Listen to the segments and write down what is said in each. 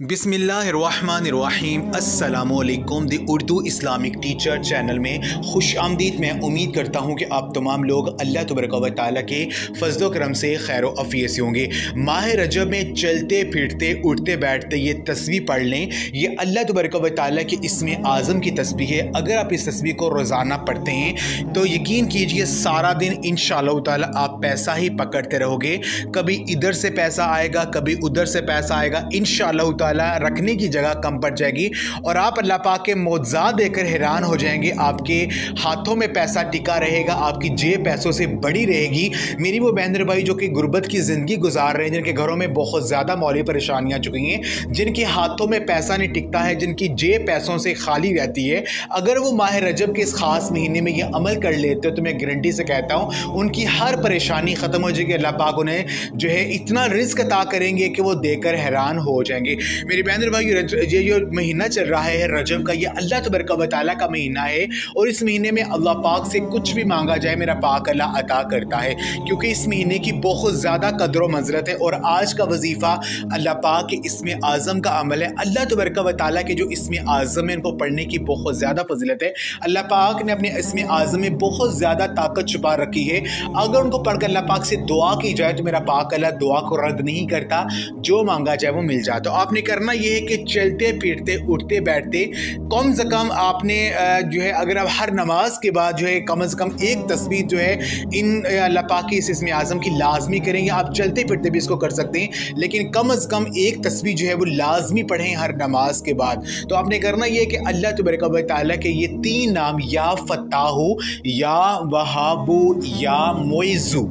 बिस्मिल्लाहिर्रहमानिर्रहीम अस्सलामुअलैकुम दी Urdu Islamic teacher channel में खुश आमदीद। मैं उम्मीद करता हूँ कि आप तमाम लोग अल्लाह तबारक व तआला के फजलो करम से खैर अफ़ियत से होंगे। माह रजब में चलते फिरते उठते बैठते ये तस्बीह पढ़ लें। ये अल्लाह तबारक व तआला के इसमें आज़म की तस्बीह है। अगर आप इस तस्बीह को रोज़ाना पढ़ते हैं तो यकीन कीजिए सारा दिन इंशाअल्लाह ताला आप पैसा ही पकड़ते रहोगे। कभी इधर से पैसा आएगा, कभी उधर से पैसा आएगा। इंशाअल्लाह रखने की जगह कम पड़ जाएगी और आप अल्लाह पाक के मौजज़ात देखकर हैरान हो जाएंगे। आपके हाथों में पैसा टिका रहेगा, आपकी जेब पैसों से बड़ी रहेगी। मेरी वो बहन भाई जो कि गुर्बत की ज़िंदगी गुजार रहे हैं, जिनके घरों में बहुत ज़्यादा मौली परेशानियाँ चुकी हैं, जिनके हाथों में पैसा नहीं टिकता है, जिनकी जेब पैसों से खाली रहती है, अगर वो माह रजब के इस ख़ास महीने में ये अमल कर लेते हो तो मैं गारंटी से कहता हूँ उनकी हर परेशानी ख़त्म हो जाएगी। अल्लाह पाक उन्हें जो है इतना रिज़्क़ अता करेंगे कि वो देकर हैरान हो जाएंगे। मेरी बहन भाई ये जो महीना चल रहा है रजब का, ये अल्लाह तबारक व तआला का महीना है और इस महीने में अल्लाह पाक से कुछ भी मांगा जाए मेरा पाक अल्लाह अता करता है, क्योंकि इस महीने की बहुत ज़्यादा कदर व मंज़रत है। और आज का वजीफ़ा अल्लाह पाक के इसमें आज़म का अमल है। अल्लाह तबारक व तआला के जो इसमें आज़म है उनको पढ़ने की बहुत ज़्यादा फजीलत है। अल्लाह पाक ने अपने इसमें आज़म में बहुत ज़्यादा ताकत छुपा रखी है। अगर उनको पढ़कर अल्लाह पाक से दुआ की जाए तो मेरा पाक अल्लाह दुआ को रद्द नहीं करता, जो मांगा जाए वो मिल जाए। तो आपने करना ये है कि चलते फिरते उठते बैठते कम से कम आपने जो है अगर आप हर नमाज के बाद जो है कम से कम एक तस्बीह जो है इन अल्लाह पाक की इसमें आज़म की लाजमी करेंगे। आप चलते फिरते भी इसको कर सकते हैं, लेकिन कम से कम एक तस्बीह जो है वो लाजमी पढ़ें हर नमाज के बाद। तो आपने करना ये है कि अल्लाह तबारक व तआला के ये तीन नाम, या फत्ताहु, या वहाबु, या मुइज़्ज़ु,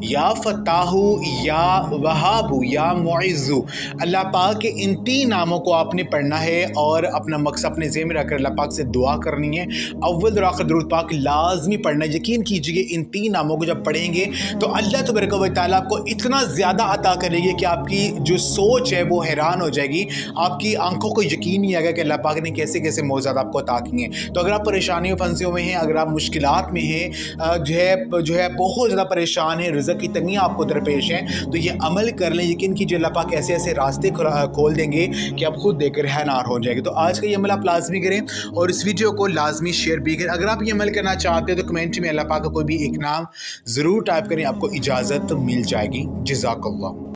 या फताहु, या वहाबु, या मुइज़्ज़ु, अल्लाह पाक के इन तीन नामों को आपने पढ़ना है और अपना मकसद अपने ज़हन में रखकर अल्लाह पाक से दुआ करनी है। अव्वल और आखिर दुरूद पाक लाजमी पढ़ना है। यकीन कीजिए इन तीन नामों को जब पढ़ेंगे तो अल्लाह तबारक व तआला आपको इतना ज़्यादा अता करेंगे कि आपकी जो सोच है वो हैरान हो जाएगी। आपकी आंखों को यकीन नहीं आएगा कि अल्लाह पाक ने कैसे कैसे मौजज़ात आपको अता किए हैं। तो अगर आप परेशानियों फंसे हुए हैं, अगर आप मुश्किलात में हैं, जो है बहुत ज़्यादा परेशान है, रिज़्क़ की तंगी आपको दरपेश है, तो ये अमल कर लें। यकीन कीजिए अल्लाह पाक ऐसे ऐसे रास्ते खोल देंगे कि आप खुद देखकर हैरान हो जाएंगे। तो आज का ये अमल आप लाजमी करें और इस वीडियो को लाजमी शेयर भी करें। अगर आप ये अमल करना चाहते हैं तो कमेंट में अल्लाह पाक का कोई भी एक नाम ज़रूर टाइप करें, आपको इजाज़त मिल जाएगी। जज़ाकल्लाह।